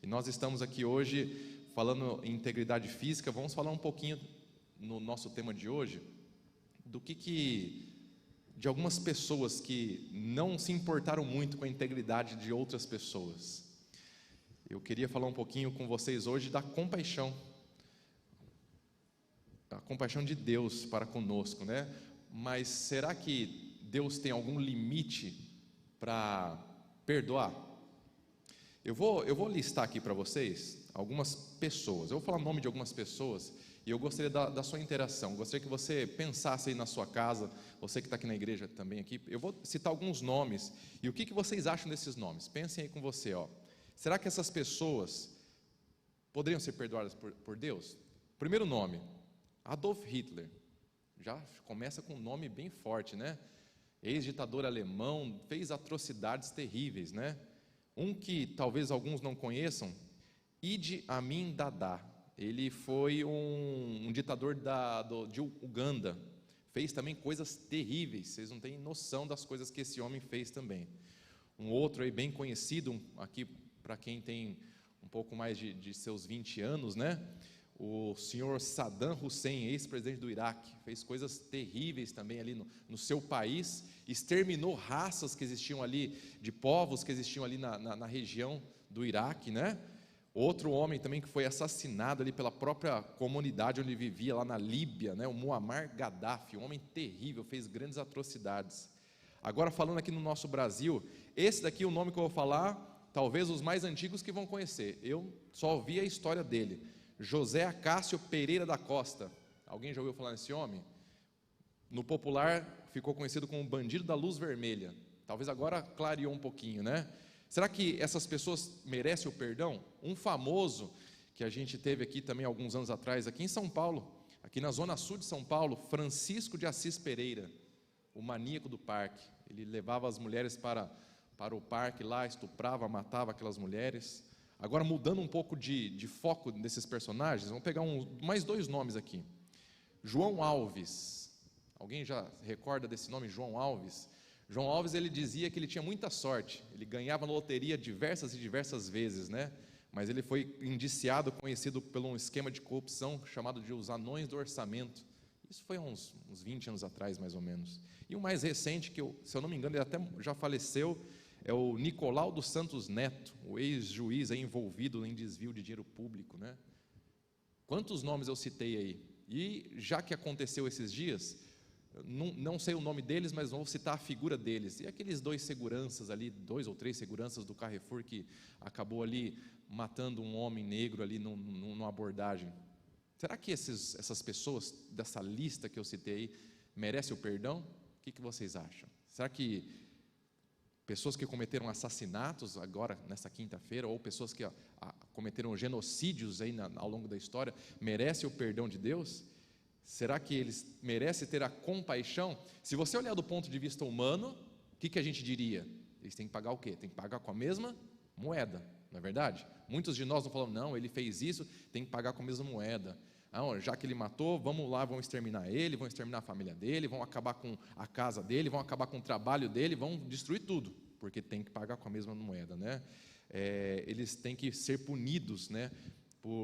E nós estamos aqui hoje falando em integridade física. Vamos falar um pouquinho no nosso tema de hoje do que de algumas pessoas que não se importaram muito com a integridade de outras pessoas. Eu queria falar um pouquinho com vocês hoje da compaixão. A compaixão de Deus para conosco, né? Mas será que Deus tem algum limite para perdoar? Eu vou listar aqui para vocês algumas pessoas. Eu vou falar o nome de algumas pessoas e eu gostaria da sua interação. Gostaria que você pensasse aí na sua casa, você que está aqui na igreja também aqui. Eu vou citar alguns nomes e o que vocês acham desses nomes? Pensem aí com você, ó. Será que essas pessoas poderiam ser perdoadas por Deus? Primeiro nome, Adolf Hitler. Já começa com um nome bem forte, né? Ex-ditador alemão, fez atrocidades terríveis, né? Um que talvez alguns não conheçam, Idi Amin Dada. Ele foi um ditador de Uganda. Fez também coisas terríveis. Vocês não têm noção das coisas que esse homem fez também. Um outro aí bem conhecido, aqui para quem tem um pouco mais de seus 20 anos, né? O senhor Saddam Hussein, ex-presidente do Iraque, fez coisas terríveis também ali no seu país, exterminou raças que existiam ali, de povos que existiam ali na região do Iraque, né? Outro homem também que foi assassinado ali pela própria comunidade onde ele vivia, lá na Líbia, né? O Muammar Gaddafi, um homem terrível, fez grandes atrocidades. Agora falando aqui no nosso Brasil, esse daqui, o nome que eu vou falar, talvez os mais antigos que vão conhecer, eu só ouvi a história dele, José Acácio Pereira da Costa. Alguém já ouviu falar nesse homem? No popular ficou conhecido como bandido da luz vermelha. Talvez agora clareou um pouquinho, né? Será que essas pessoas merecem o perdão? Um famoso que a gente teve aqui também alguns anos atrás, aqui em São Paulo, aqui na zona sul de São Paulo, Francisco de Assis Pereira, o maníaco do parque. Ele levava as mulheres para o parque lá, estuprava, matava aquelas mulheres. Agora, mudando um pouco de foco desses personagens, vamos pegar mais dois nomes aqui. João Alves. Alguém já recorda desse nome, João Alves? João Alves, ele dizia que ele tinha muita sorte. Ele ganhava na loteria diversas e diversas vezes, né? Mas ele foi indiciado, conhecido por um esquema de corrupção chamado de os anões do orçamento. Isso foi há uns 20 anos atrás, mais ou menos. E o mais recente, que se eu não me engano, ele até já faleceu, é o Nicolau dos Santos Neto, o ex-juiz envolvido em desvio de dinheiro público, né? Quantos nomes eu citei aí? E já que aconteceu esses dias, não sei o nome deles, mas vou citar a figura deles. E aqueles dois seguranças ali, 2 ou 3 seguranças do Carrefour que acabou ali matando um homem negro ali numa abordagem. Será que essas pessoas dessa lista que eu citei aí merecem o perdão? O que vocês acham? Será que pessoas que cometeram assassinatos agora, nessa quinta-feira, ou pessoas que cometeram genocídios aí ao longo da história, merecem o perdão de Deus? Será que eles merecem ter a compaixão? Se você olhar do ponto de vista humano, o que a gente diria? Eles têm que pagar o quê? Tem que pagar com a mesma moeda, não é verdade? Muitos de nós não falam, não, ele fez isso, tem que pagar com a mesma moeda. Já que ele matou, vamos lá, vão exterminar ele, vão exterminar a família dele, vão acabar com a casa dele, vão acabar com o trabalho dele, vão destruir tudo, porque tem que pagar com a mesma moeda, né? Eles têm que ser punidos, né,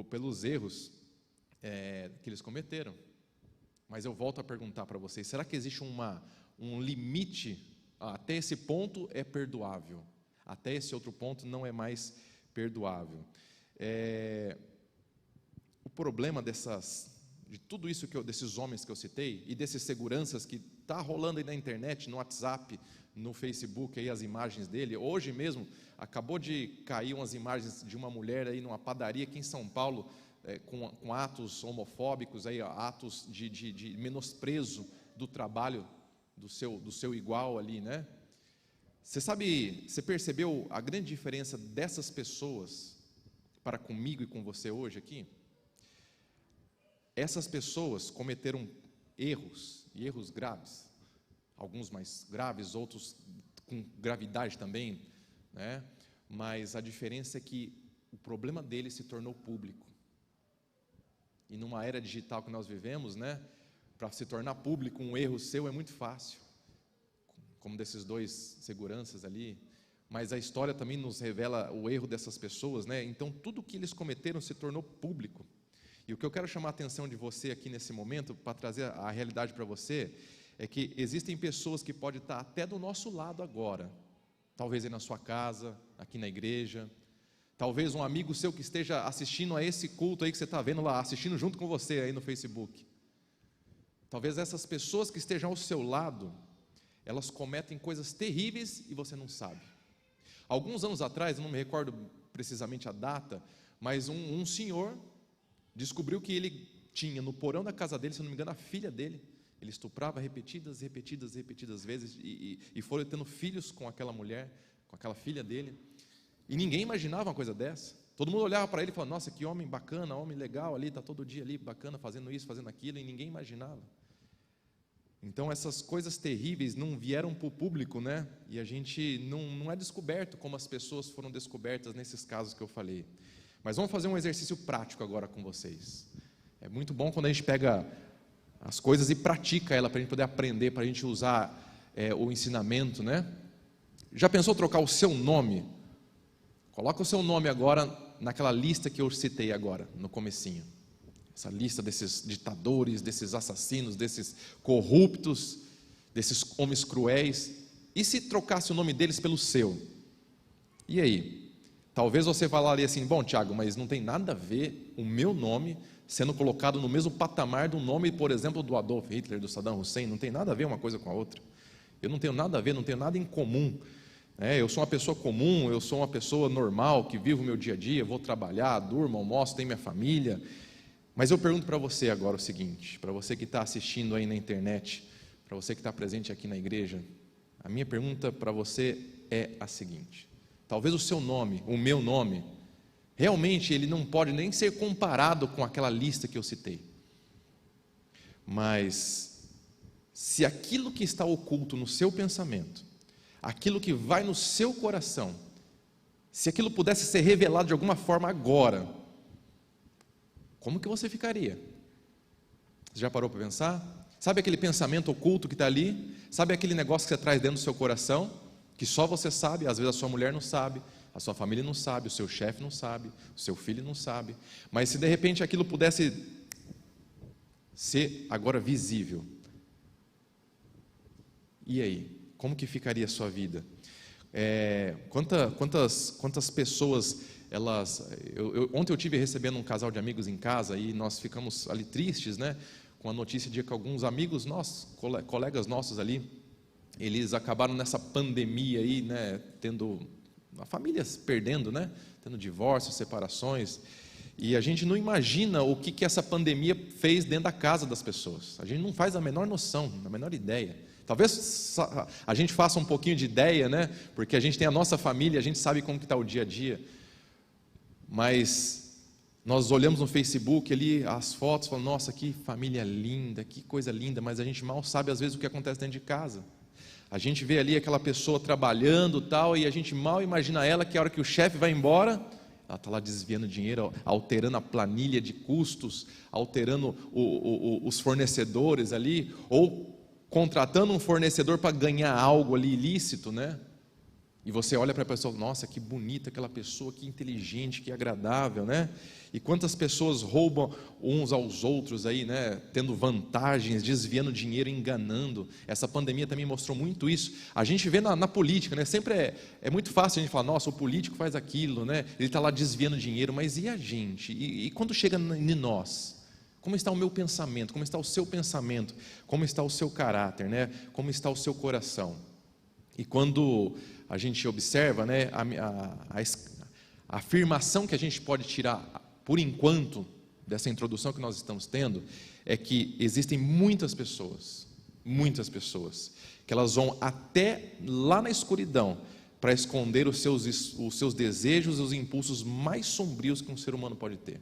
pelos erros que eles cometeram. Mas eu volto a perguntar para vocês, será que existe um limite? Até esse ponto é perdoável, até esse outro ponto não é mais perdoável. O problema de tudo isso desses homens que eu citei e desses seguranças que está rolando aí na internet, no WhatsApp, no Facebook, aí as imagens dele. Hoje mesmo acabou de cair umas imagens de uma mulher aí numa padaria aqui em São Paulo, com atos homofóbicos, aí, atos de menosprezo do trabalho do seu igual ali, né? Você percebeu a grande diferença dessas pessoas para comigo e com você hoje aqui? Essas pessoas cometeram erros, e erros graves, alguns mais graves, outros com gravidade também, né? Mas a diferença é que o problema deles se tornou público. E numa era digital que nós vivemos, né, para se tornar público um erro seu é muito fácil, como desses dois seguranças ali, mas a história também nos revela o erro dessas pessoas, né? Então, tudo que eles cometeram se tornou público. E o que eu quero chamar a atenção de você aqui nesse momento, para trazer a realidade para você, é que existem pessoas que podem estar até do nosso lado agora, talvez aí na sua casa, aqui na igreja, talvez um amigo seu que esteja assistindo a esse culto aí que você está vendo lá, assistindo junto com você aí no Facebook. Talvez essas pessoas que estejam ao seu lado, elas cometem coisas terríveis e você não sabe. Alguns anos atrás, eu não me recordo precisamente a data, mas um senhor descobriu que ele tinha no porão da casa dele, se não me engano, a filha dele. Ele estuprava repetidas vezes e foram tendo filhos com aquela mulher, com aquela filha dele. E ninguém imaginava uma coisa dessa. Todo mundo olhava para ele e falava, nossa, que homem bacana, homem legal ali, está todo dia ali, bacana, fazendo isso, fazendo aquilo, e ninguém imaginava. Então essas coisas terríveis não vieram para o público, né? E a gente não é descoberto como as pessoas foram descobertas nesses casos que eu falei. Mas vamos fazer um exercício prático agora com vocês. É muito bom quando a gente pega as coisas e pratica ela, para a gente poder aprender, para a gente usar o ensinamento, né? Já pensou trocar o seu nome? Coloca o seu nome agora naquela lista que eu citei agora, no comecinho. Essa lista desses ditadores, desses assassinos, desses corruptos, desses homens cruéis. E se trocasse o nome deles pelo seu? E aí? Talvez você falaria assim, bom, Tiago, mas não tem nada a ver o meu nome sendo colocado no mesmo patamar do nome, por exemplo, do Adolf Hitler, do Saddam Hussein. Não tem nada a ver uma coisa com a outra. Eu não tenho nada a ver, não tenho nada em comum. Eu sou uma pessoa comum, eu sou uma pessoa normal, que vivo o meu dia a dia, vou trabalhar, durmo, almoço, tenho minha família. Mas eu pergunto para você agora o seguinte, para você que está assistindo aí na internet, para você que está presente aqui na igreja, a minha pergunta para você é a seguinte: talvez o seu nome, o meu nome, realmente ele não pode nem ser comparado com aquela lista que eu citei. Mas se aquilo que está oculto no seu pensamento, aquilo que vai no seu coração, se aquilo pudesse ser revelado de alguma forma agora, como que você ficaria? Você já parou para pensar? Sabe aquele pensamento oculto que está ali? Sabe aquele negócio que você traz dentro do seu coração? Que só você sabe, às vezes a sua mulher não sabe, a sua família não sabe, o seu chefe não sabe, o seu filho não sabe. Mas se de repente aquilo pudesse ser agora visível, e aí? Como que ficaria a sua vida? Quantas pessoas, ontem eu tive recebendo um casal de amigos em casa e nós ficamos ali tristes, né, com a notícia de que alguns amigos nossos, colegas nossos ali, eles acabaram nessa pandemia aí, né, tendo famílias perdendo, né, tendo divórcios, separações, e a gente não imagina o que essa pandemia fez dentro da casa das pessoas. A gente não faz a menor noção, a menor ideia. Talvez a gente faça um pouquinho de ideia, né? Porque a gente tem a nossa família, a gente sabe como que está o dia a dia. Mas nós olhamos no Facebook ali as fotos, falamos, nossa, que família linda, que coisa linda, mas a gente mal sabe às vezes o que acontece dentro de casa. A gente vê ali aquela pessoa trabalhando tal, e a gente mal imagina ela que a hora que o chefe vai embora, ela está lá desviando dinheiro, alterando a planilha de custos, alterando os fornecedores ali, ou contratando um fornecedor para ganhar algo ali ilícito, né? E você olha para a pessoa, nossa, que bonita aquela pessoa, que inteligente, que agradável, né? E quantas pessoas roubam uns aos outros aí, né? Tendo vantagens, desviando dinheiro, enganando. Essa pandemia também mostrou muito isso. A gente vê na política, né? Sempre é muito fácil a gente falar, nossa, o político faz aquilo, né? Ele está lá desviando dinheiro, mas e a gente? E quando chega em nós? Como está o meu pensamento? Como está o seu pensamento? Como está o seu caráter, né? Como está o seu coração? E quando a gente observa, né, a afirmação que a gente pode tirar, por enquanto, dessa introdução que nós estamos tendo, é que existem muitas pessoas, que elas vão até lá na escuridão para esconder os seus desejos e os impulsos mais sombrios que um ser humano pode ter.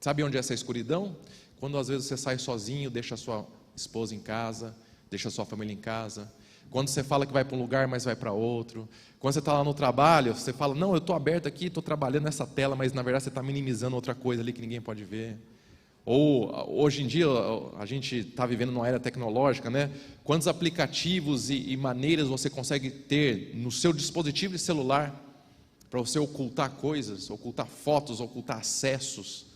Sabe onde é essa escuridão? Quando às vezes você sai sozinho, deixa a sua esposa em casa, deixa a sua família em casa. Quando você fala que vai para um lugar, mas vai para outro. Quando você está lá no trabalho, você fala, não, eu estou aberto aqui, estou trabalhando nessa tela, mas na verdade você está minimizando outra coisa ali que ninguém pode ver. Ou hoje em dia a gente está vivendo numa era tecnológica, né? Quantos aplicativos e maneiras você consegue ter no seu dispositivo de celular para você ocultar coisas, ocultar fotos, ocultar acessos,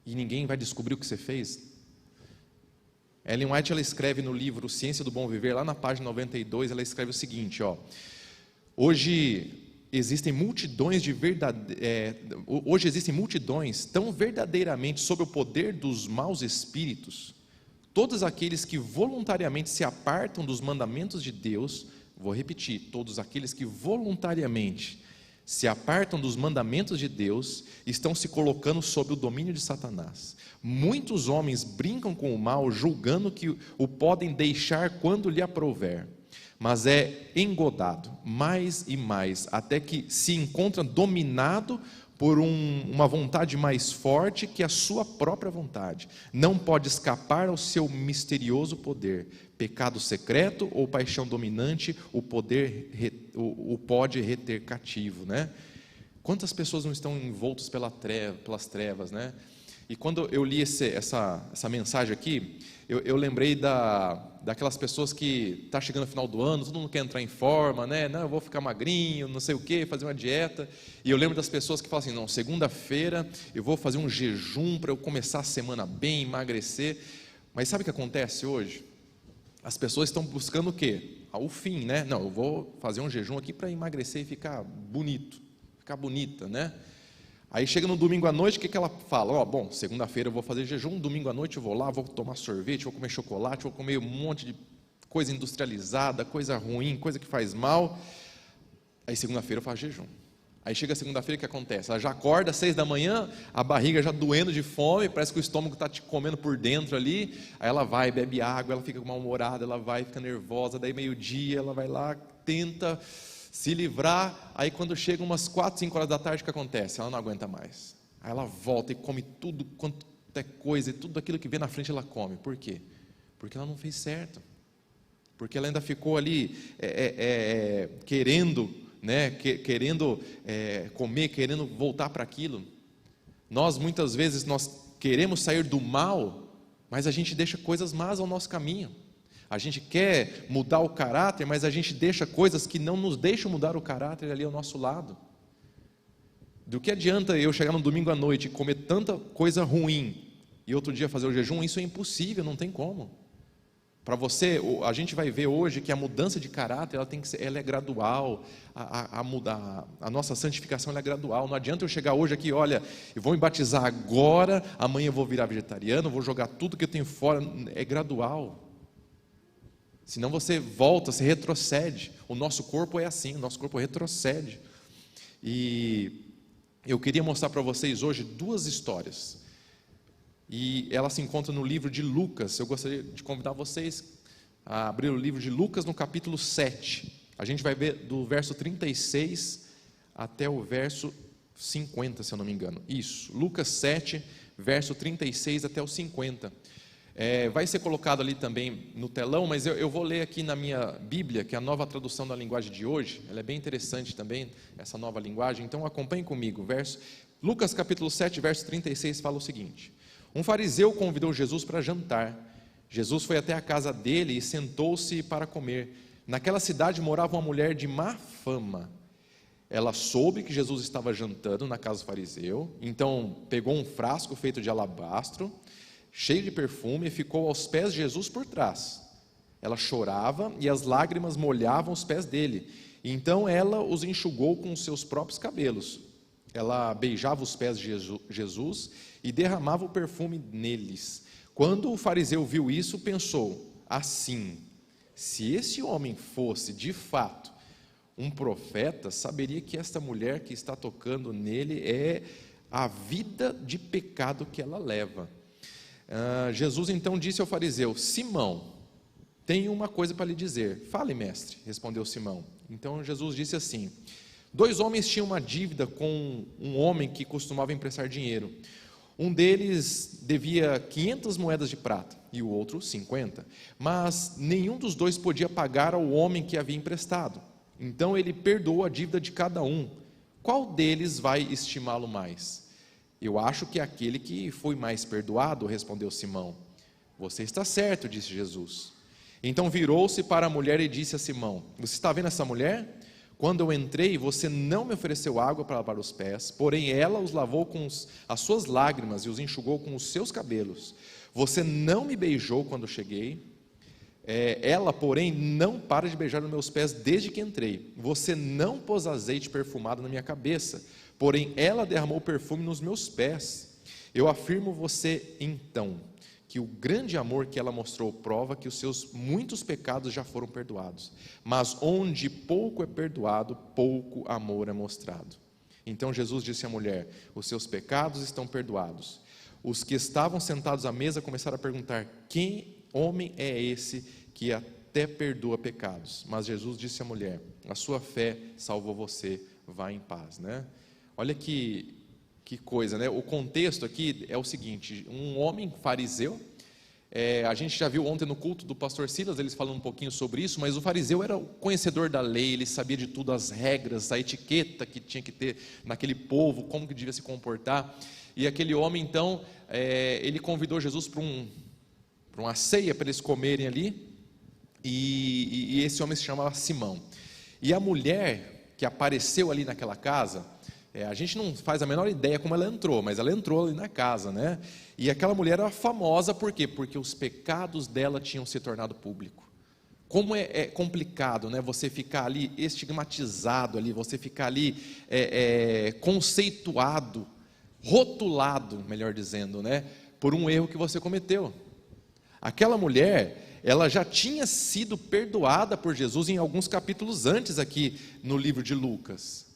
e ninguém vai descobrir o que você fez. Ellen White, ela escreve no livro Ciência do Bom Viver, lá na página 92, ela escreve o seguinte, hoje existem multidões tão verdadeiramente sob o poder dos maus espíritos, todos aqueles que voluntariamente se apartam dos mandamentos de Deus, vou repetir, todos aqueles que voluntariamente se apartam dos mandamentos de Deus, estão se colocando sob o domínio de Satanás. Muitos homens brincam com o mal, julgando que o podem deixar quando lhe aprouver, mas é engodado mais e mais, até que se encontra dominado por uma vontade mais forte que a sua própria vontade. Não pode escapar ao seu misterioso poder. Pecado secreto ou paixão dominante, o pode reter cativo, né? Quantas pessoas não estão envoltas pelas trevas, né? E quando eu li essa mensagem aqui, eu lembrei daquelas pessoas que está chegando no final do ano, todo mundo quer entrar em forma, né? Não, eu vou ficar magrinho, não sei o quê, fazer uma dieta. E eu lembro das pessoas que falam assim, não, segunda-feira eu vou fazer um jejum para eu começar a semana bem, emagrecer. Mas sabe o que acontece hoje? As pessoas estão buscando o quê? O fim, né? Não, eu vou fazer um jejum aqui para emagrecer e ficar bonito, ficar bonita, né? Aí chega no domingo à noite, o que ela fala? Bom, segunda-feira eu vou fazer jejum, domingo à noite eu vou lá, vou tomar sorvete, vou comer chocolate, vou comer um monte de coisa industrializada, coisa ruim, coisa que faz mal. Aí segunda-feira eu faço jejum. Aí chega segunda-feira, o que acontece? Ela já acorda às 6 da manhã, a barriga já doendo de fome, parece que o estômago está te comendo por dentro ali. Aí ela vai, bebe água, ela fica mal-humorada, ela vai, fica nervosa, daí meio-dia ela vai lá, tenta se livrar. Aí quando chega umas 4, 5 horas da tarde, o que acontece? Ela não aguenta mais. Aí ela volta e come tudo quanto é coisa, e tudo aquilo que vê na frente ela come. Por quê? Porque ela não fez certo. Porque ela ainda ficou ali querendo, né, querendo comer, querendo voltar para aquilo. Nós muitas vezes queremos sair do mal, mas a gente deixa coisas más ao nosso caminho. A gente quer mudar o caráter, mas a gente deixa coisas que não nos deixam mudar o caráter ali ao nosso lado. Do que adianta eu chegar no domingo à noite e comer tanta coisa ruim e outro dia fazer o jejum? Isso é impossível, não tem como. Para você, a gente vai ver hoje que a mudança de caráter ela é gradual, a nossa santificação ela é gradual. Não adianta eu chegar hoje aqui, olha, eu vou me batizar agora, amanhã eu vou virar vegetariano, vou jogar tudo que eu tenho fora. É gradual. Senão você volta, você retrocede. O nosso corpo é assim, o nosso corpo retrocede. E eu queria mostrar para vocês hoje 2 histórias. E ela se encontra no livro de Lucas. Eu gostaria de convidar vocês a abrir o livro de Lucas no capítulo 7. A gente vai ver do verso 36 até o verso 50, se eu não me engano. Isso, Lucas 7, verso 36 até o 50. Vai ser colocado ali também no telão, mas eu vou ler aqui na minha Bíblia, que é a nova tradução da linguagem de hoje. Ela é bem interessante também, essa nova linguagem. Então acompanhe comigo. Lucas capítulo 7, verso 36 fala o seguinte: um fariseu convidou Jesus para jantar. Jesus foi até a casa dele e sentou-se para comer. Naquela cidade morava uma mulher de má fama. Ela soube que Jesus estava jantando na casa do fariseu, então pegou um frasco feito de alabastro, cheio de perfume, e ficou aos pés de Jesus por trás. Ela chorava e as lágrimas molhavam os pés dele. Então ela os enxugou com os seus próprios cabelos. Ela beijava os pés de Jesus e derramava o perfume neles. Quando o fariseu viu isso, pensou assim: se esse homem fosse de fato um profeta, saberia que esta mulher que está tocando nele é a vida de pecado que ela leva. Jesus então disse ao fariseu: Simão, tenho uma coisa para lhe dizer. Fale, mestre, respondeu Simão. Então Jesus disse assim: 2 homens tinham uma dívida com um homem que costumava emprestar dinheiro. Um deles devia 500 moedas de prata e o outro 50, mas nenhum dos 2 podia pagar ao homem que havia emprestado. Então ele perdoou a dívida de cada um. Qual deles vai estimá-lo mais? Eu acho que é aquele que foi mais perdoado, respondeu Simão. Você está certo, disse Jesus. Então virou-se para a mulher e disse a Simão: você está vendo essa mulher? Quando eu entrei, você não me ofereceu água para lavar os pés, porém ela os lavou com as suas lágrimas e os enxugou com os seus cabelos. Você não me beijou quando eu cheguei. Ela, porém, não para de beijar os meus pés desde que entrei. Você não pôs azeite perfumado na minha cabeça, porém ela derramou perfume nos meus pés. Eu afirmo você, então, que o grande amor que ela mostrou prova que os seus muitos pecados já foram perdoados. Mas onde pouco é perdoado, pouco amor é mostrado. Então Jesus disse à mulher: os seus pecados estão perdoados. Os que estavam sentados à mesa começaram a perguntar: quem homem é esse que até perdoa pecados? Mas Jesus disse à mulher: a sua fé salvou você, vá em paz, né? Olha que coisa, né? O contexto aqui é o seguinte: um homem fariseu, a gente já viu ontem no culto do pastor Silas, eles falando um pouquinho sobre isso, mas o fariseu era o conhecedor da lei, ele sabia de tudo, as regras, a etiqueta que tinha que ter naquele povo, como que devia se comportar, e aquele homem então, ele convidou Jesus para uma ceia, para eles comerem ali, e esse homem se chamava Simão, e a mulher que apareceu ali naquela casa, a gente não faz a menor ideia como ela entrou, mas ela entrou ali na casa, né? E aquela mulher era famosa, por quê? Porque os pecados dela tinham se tornado público. Como é complicado, né? Você ficar ali estigmatizado, ali, você ficar ali conceituado, rotulado, melhor dizendo, né? Por um erro que você cometeu. Aquela mulher, ela já tinha sido perdoada por Jesus em alguns capítulos antes aqui no livro de Lucas.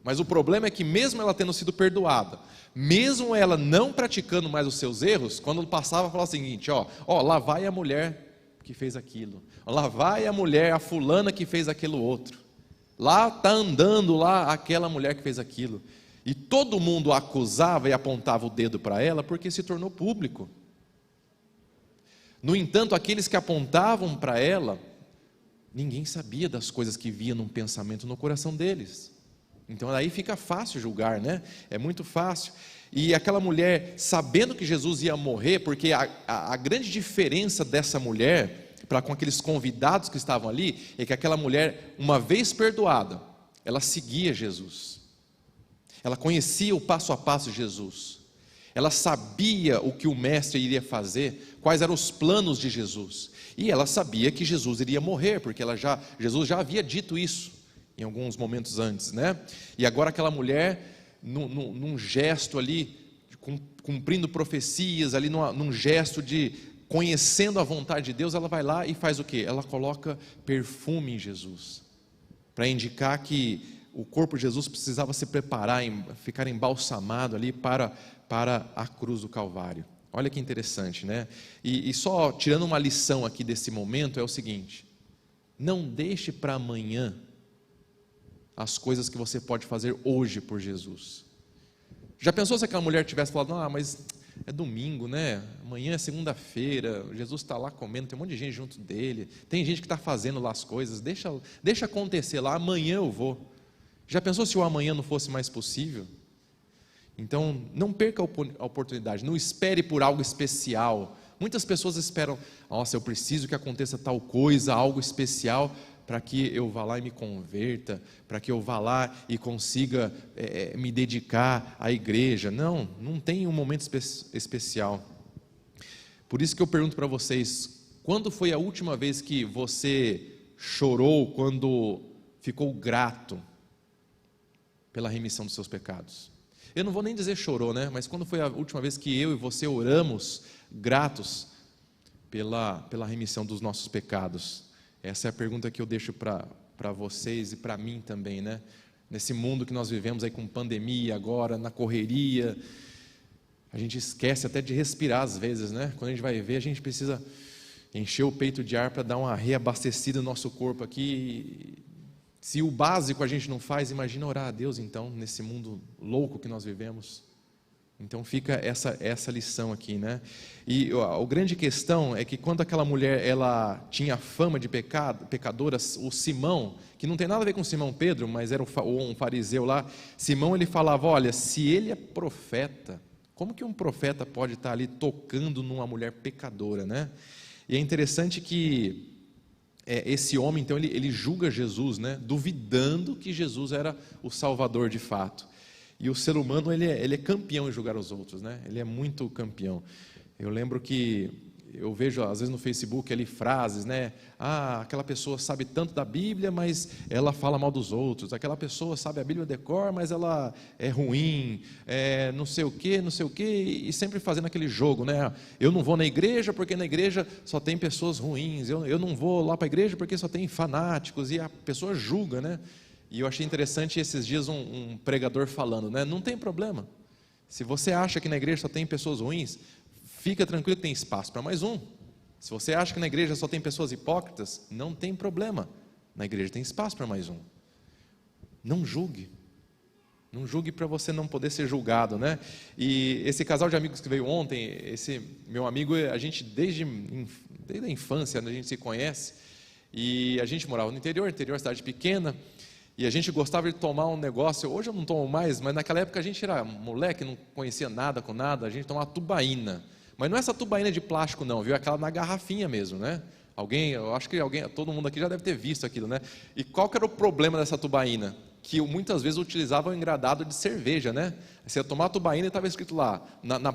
Mas o problema é que mesmo ela tendo sido perdoada, mesmo ela não praticando mais os seus erros, quando passava, falava o seguinte: lá vai a mulher que fez aquilo, lá vai a mulher, a fulana que fez aquilo outro, lá está andando lá aquela mulher que fez aquilo, e todo mundo a acusava e apontava o dedo para ela, porque se tornou público. No entanto, aqueles que apontavam para ela, ninguém sabia das coisas que via num pensamento no coração deles. Então aí fica fácil julgar, né? É muito fácil. E aquela mulher, sabendo que Jesus ia morrer, porque a grande diferença dessa mulher para com aqueles convidados que estavam ali, é que aquela mulher, uma vez perdoada, ela seguia Jesus, ela conhecia o passo a passo de Jesus, ela sabia o que o mestre iria fazer, quais eram os planos de Jesus, e ela sabia que Jesus iria morrer, porque Jesus já havia dito isso em alguns momentos antes, né? E agora aquela mulher, num gesto ali, cumprindo profecias, ali num gesto de conhecendo a vontade de Deus, ela vai lá e faz o quê? Ela coloca perfume em Jesus, para indicar que o corpo de Jesus precisava se preparar, ficar embalsamado ali para a cruz do Calvário. Olha que interessante, né? E só tirando uma lição aqui desse momento, é o seguinte: não deixe para amanhã as coisas que você pode fazer hoje por Jesus. Já pensou se aquela mulher tivesse falado: mas é domingo, né? Amanhã é segunda-feira, Jesus está lá comendo, tem um monte de gente junto dele, tem gente que está fazendo lá as coisas, deixa acontecer lá, amanhã eu vou. Já pensou se o amanhã não fosse mais possível? Então, não perca a oportunidade, não espere por algo especial. Muitas pessoas esperam: nossa, eu preciso que aconteça tal coisa, algo especial, para que eu vá lá e me converta, para que eu vá lá e consiga me dedicar à igreja. Não tem um momento especial. Por isso que eu pergunto para vocês: quando foi a última vez que você chorou quando ficou grato pela remissão dos seus pecados? Eu não vou nem dizer chorou, né? Mas quando foi a última vez que eu e você oramos gratos pela remissão dos nossos pecados? Essa é a pergunta que eu deixo para vocês e para mim também, né? Nesse mundo que nós vivemos aí com pandemia agora, na correria, a gente esquece até de respirar às vezes, né? Quando a gente vai ver, a gente precisa encher o peito de ar para dar uma reabastecida no nosso corpo aqui. Se o básico a gente não faz, imagina orar a Deus então, nesse mundo louco que nós vivemos. Então fica essa lição aqui, né? E a grande questão é que quando aquela mulher ela tinha fama de pecadora, o Simão, que não tem nada a ver com Simão Pedro, mas era um fariseu lá, Simão ele falava, olha, se ele é profeta, como que um profeta pode estar ali tocando numa mulher pecadora, né? E é interessante que esse homem, então, ele julga Jesus, né? Duvidando que Jesus era o Salvador de fato. E o ser humano, ele é campeão em julgar os outros, né? Ele é muito campeão. Eu lembro que eu vejo, às vezes, no Facebook, ali, frases, né? Ah, aquela pessoa sabe tanto da Bíblia, mas ela fala mal dos outros. Aquela pessoa sabe a Bíblia de cor, mas ela é ruim, não sei o quê, e sempre fazendo aquele jogo, né? Eu não vou na igreja porque na igreja só tem pessoas ruins. Eu não vou lá para a igreja porque só tem fanáticos. E a pessoa julga, né? E eu achei interessante esses dias um pregador falando, né? Não tem problema. Se você acha que na igreja só tem pessoas ruins, fica tranquilo que tem espaço para mais um. Se você acha que na igreja só tem pessoas hipócritas, não tem problema. Na igreja tem espaço para mais um. Não julgue. Não julgue para você não poder ser julgado, né? E esse casal de amigos que veio ontem, esse meu amigo, a gente desde a infância, a gente se conhece, e a gente morava no interior, cidade pequena, e a gente gostava de tomar um negócio, hoje eu não tomo mais, mas naquela época a gente era moleque, não conhecia nada com nada, a gente tomava tubaína. Mas não é essa tubaína de plástico não, viu? Aquela na garrafinha mesmo, né? Eu acho que todo mundo aqui já deve ter visto aquilo, né? E qual que era o problema dessa tubaína? Que muitas vezes utilizavam engradado de cerveja, né? Você ia tomar a tubaína e estava escrito lá,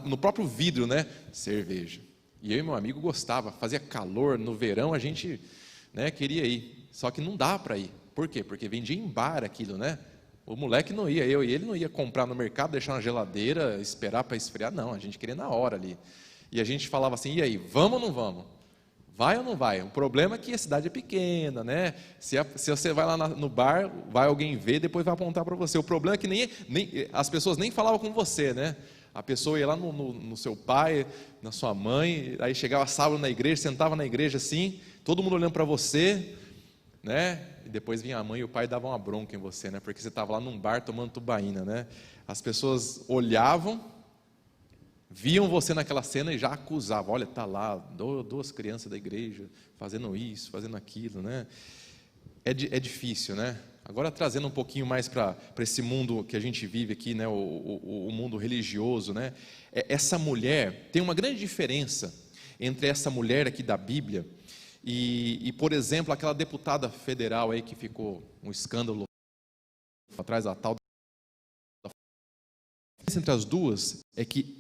no próprio vidro, né? Cerveja. E eu e meu amigo gostava, fazia calor, no verão a gente, né, queria ir. Só que não dá para ir. Por quê? Porque vendia em bar aquilo, né? O moleque não ia, eu e ele não ia comprar no mercado, deixar na geladeira, esperar para esfriar, não, a gente queria na hora ali. E a gente falava assim, e aí, vamos ou não vamos? Vai ou não vai? O problema é que a cidade é pequena, né? Se você vai lá no bar, vai alguém ver, depois vai apontar para você. O problema é que nem as pessoas nem falavam com você, né? A pessoa ia lá no seu pai, na sua mãe, aí chegava sábado na igreja, sentava na igreja assim, todo mundo olhando para você, né? E depois vinha a mãe e o pai davam uma bronca em você, né? Porque você estava lá num bar tomando tubaína, né? As pessoas olhavam, viam você naquela cena e já acusavam, olha, está lá, duas crianças da igreja fazendo isso, fazendo aquilo, né? É difícil, né? Agora trazendo um pouquinho mais para esse mundo que a gente vive aqui, né? O mundo religioso, né? Essa mulher, tem uma grande diferença entre essa mulher aqui da Bíblia e, por exemplo, aquela deputada federal aí que ficou um escândalo atrás da tal. A diferença entre as duas é que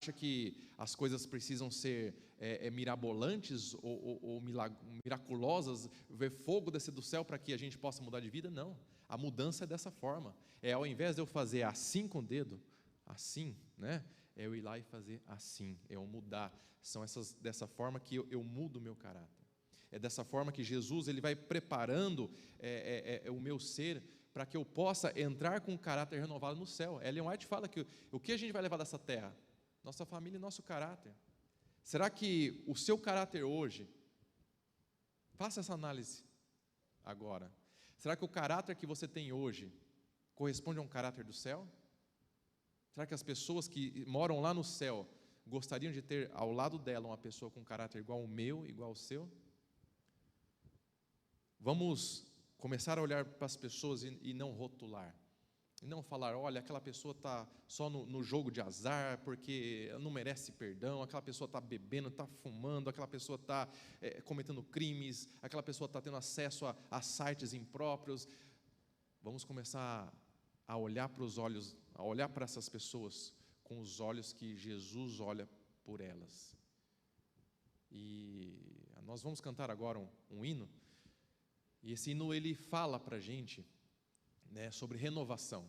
acha que as coisas precisam ser mirabolantes ou miraculosas, ver fogo descer do céu para que a gente possa mudar de vida? Não, a mudança é dessa forma, ao invés de eu fazer assim com o dedo, assim, né? É eu ir lá e fazer assim, é eu mudar, dessa forma que eu mudo o meu caráter, é dessa forma que Jesus ele vai preparando o meu ser, para que eu possa entrar com um caráter renovado no céu. Ellen White fala que o que a gente vai levar dessa terra? Nossa família e nosso caráter. Será que o seu caráter hoje, faça essa análise agora, será que o caráter que você tem hoje corresponde a um caráter do céu? Será que as pessoas que moram lá no céu gostariam de ter ao lado dela uma pessoa com um caráter igual ao meu, igual ao seu? Vamos começar a olhar para as pessoas e não rotular. E não falar, olha, aquela pessoa está só no jogo de azar, porque não merece perdão, aquela pessoa está bebendo, está fumando, aquela pessoa está cometendo crimes, aquela pessoa está tendo acesso a sites impróprios. Vamos começar a olhar para os olhos, a olhar para essas pessoas com os olhos que Jesus olha por elas. E nós vamos cantar agora um hino, e esse hino ele fala para a gente, né, sobre renovação.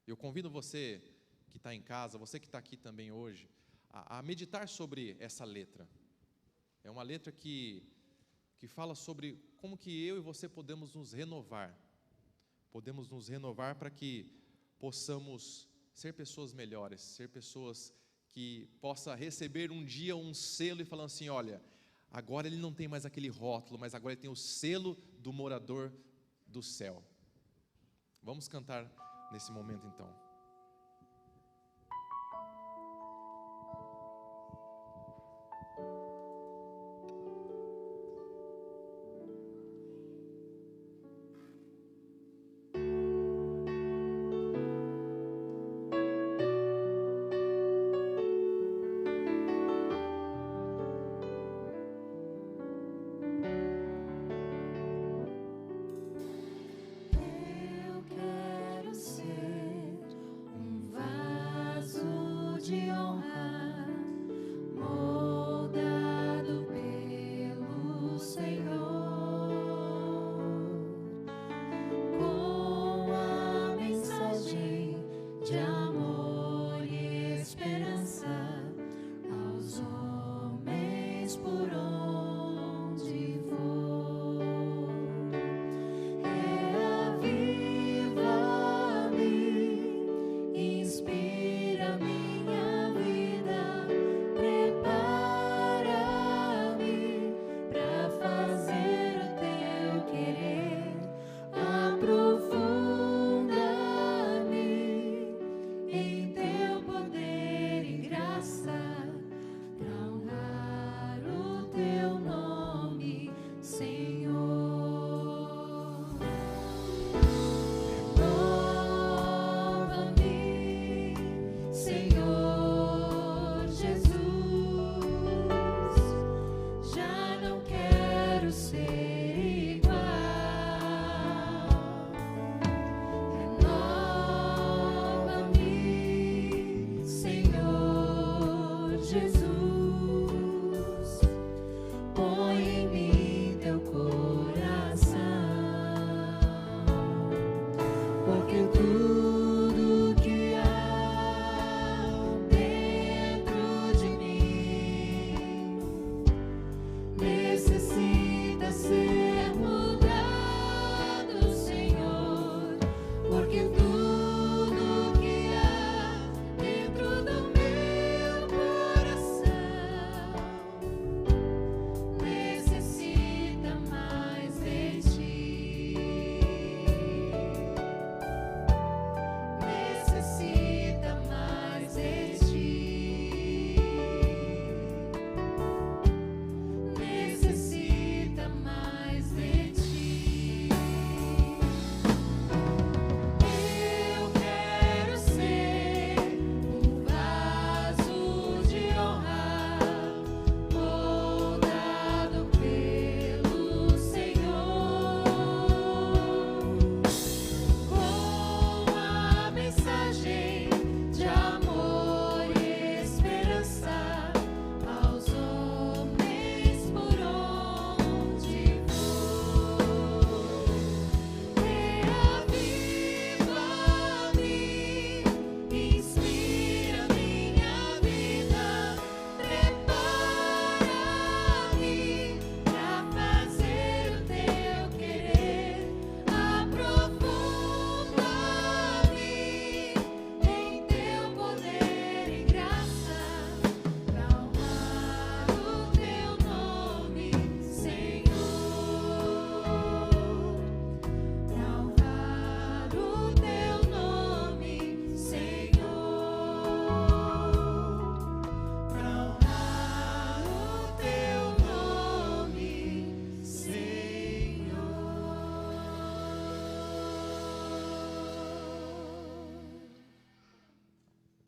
Eu convido você que está em casa, você que está aqui também hoje, a meditar sobre essa letra. É uma letra que fala sobre como que eu e você podemos nos renovar para que possamos ser pessoas melhores, ser pessoas que possa receber um dia um selo e falar assim, olha, agora ele não tem mais aquele rótulo, mas agora ele tem o selo do morador do céu. Vamos cantar nesse momento então. Eu quero ser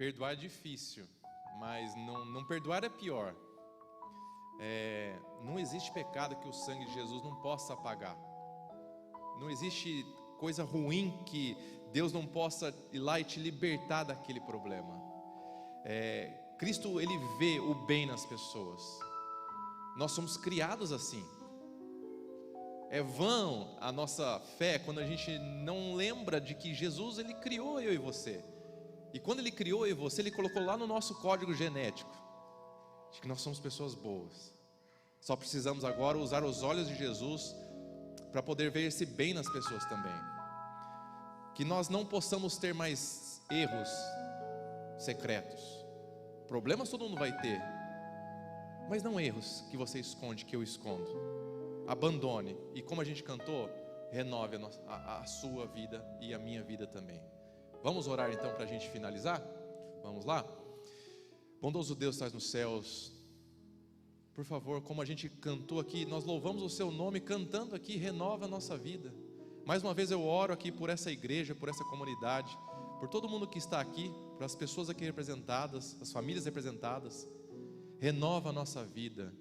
perdoar é difícil, mas não perdoar é pior. Não existe pecado que o sangue de Jesus não possa apagar. Não existe coisa ruim que Deus não possa ir lá e te libertar daquele problema. Cristo, Ele vê o bem nas pessoas. Nós somos criados assim. É vão a nossa fé quando a gente não lembra de que Jesus, Ele criou eu e você. E quando Ele criou eu e você, Ele colocou lá no nosso código genético de que nós somos pessoas boas. Só precisamos agora usar os olhos de Jesus para poder ver esse bem nas pessoas também. Que nós não possamos ter mais erros secretos. Problemas todo mundo vai ter, mas não erros que você esconde, que eu escondo. Abandone, e como a gente cantou, renove a sua vida e a minha vida também. Vamos orar então para a gente finalizar? Vamos lá? Bondoso Deus, estás nos céus, por favor, como a gente cantou aqui, nós louvamos o seu nome cantando aqui, renova a nossa vida. Mais uma vez eu oro aqui por essa igreja, por essa comunidade, por todo mundo que está aqui, por as pessoas aqui representadas, as famílias representadas. Renova a nossa vida,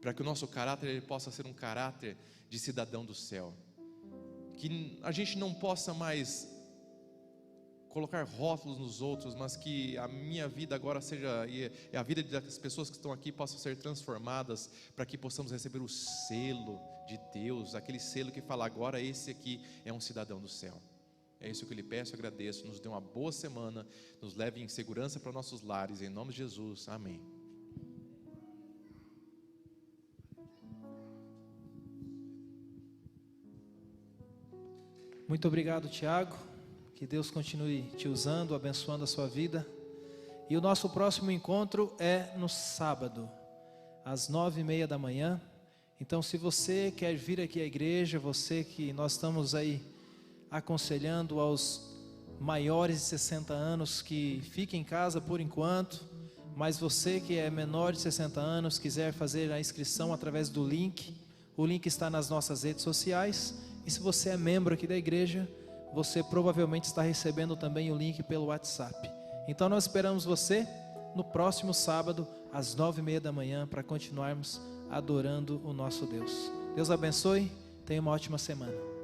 para que o nosso caráter ele possa ser um caráter de cidadão do céu. Que a gente não possa mais colocar rótulos nos outros, mas que a minha vida agora seja, e a vida das pessoas que estão aqui possam ser transformadas, para que possamos receber o selo de Deus, aquele selo que fala, agora esse aqui é um cidadão do céu. É isso que eu lhe peço e agradeço. Nos dê uma boa semana, nos leve em segurança para nossos lares, em nome de Jesus, amém. Muito obrigado, Tiago. Que Deus continue te usando, abençoando a sua vida. E o nosso próximo encontro é no sábado, às 9h30 da manhã. Então, se você quer vir aqui à igreja, você que nós estamos aí aconselhando aos maiores de 60 anos que fiquem em casa por enquanto, mas você que é menor de 60 anos, quiser fazer a inscrição através do link, o link está nas nossas redes sociais. E se você é membro aqui da igreja, você provavelmente está recebendo também o link pelo WhatsApp. Então nós esperamos você no próximo sábado, às 9h30 da manhã, para continuarmos adorando o nosso Deus. Deus abençoe, tenha uma ótima semana.